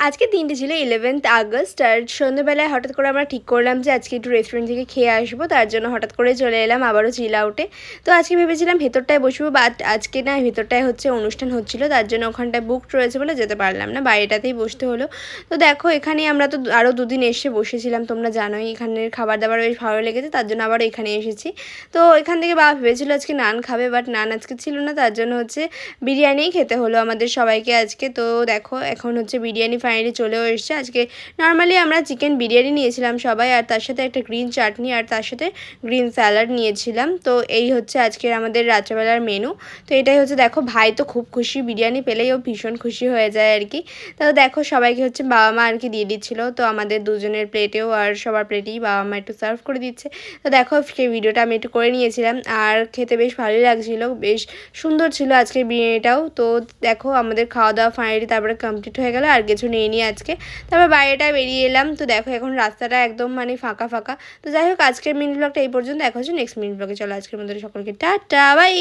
আজকে দিনটি ছিল 11th আগস্ট। আর সন্ধ্যেবেলায় হঠাৎ করে আমরা ঠিক করলাম যে আজকে একটু রেস্টুরেন্ট থেকে খেয়ে আসবো, তার জন্য হঠাৎ করে চলে এলাম আবারও চিল আউটে। তো আজকে ভেবেছিলাম ভেতরটায় বসবো, বাট আজকে না ভেতরটায় হচ্ছে অনুষ্ঠান হচ্ছিলো, তার জন্য ওখানটায় বুকড রয়েছে বলে যেতে পারলাম না, বাইরেটাতেই বসতে হলো। তো দেখো এখানে আমরা তো আরও দুদিন এসে বসেছিলাম, তোমরা জানোই এখানের খাবার দাবার বেশ ভালো লেগেছে, তার জন্য আবারও এখানে এসেছি। তো এখান থেকে বাবা ভেবেছিলো আজকে নান খাবে, বাট নান আজকে ছিল না, তার জন্য হচ্ছে বিরিয়ানিই খেতে হলো আমাদের সবাইকে আজকে। তো দেখো এখন হচ্ছে বিরিয়ানি ফাইনালি চলেও এসছে। আজকে নর্মালি আমরা চিকেন বিরিয়ানি নিয়েছিলাম সবাই, আর তার সাথে একটা গ্রিন চাটনি, আর তার সাথে গ্রিন স্যালাড নিয়েছিলাম। তো এই হচ্ছে আজকের আমাদের রাত্রেবেলার মেনু। তো এটাই হচ্ছে, দেখো ভাই তো খুব খুশি, বিরিয়ানি পেলেই ও ভীষণ খুশি হয়ে যায় আর কি। তো দেখো সবাইকে হচ্ছে বাবা মা আর কি দিয়ে দিচ্ছিলো, তো আমাদের দুজনের প্লেটেও আর সবার প্লেটেই বাবা মা একটু সার্ভ করে দিচ্ছে। তো দেখো সেই ভিডিওটা আমি একটু করে নিয়েছিলাম, আর খেতে বেশ ভালোই লাগছিলো, বেশ সুন্দর ছিল আজকের বিরিয়ানিটাও। তো দেখো আমাদের খাওয়া দাওয়া ফাইনালি তারপরে কমপ্লিট হয়ে গেল, আর কিছু নিয়ে নিয়ে আজকে তারপর বাইরেটা বেরিয়ে এলাম। তো দেখো এখন রাস্তাটা একদম মানে ফাঁকা ফাঁকা। তো যাই হোক আজকের মিনি ব্লগটা এই পর্যন্ত, দেখা হচ্ছে নেক্সট মিনি ব্লগে। চলো আজকের মধ্যে সকলকে টাটা বাই।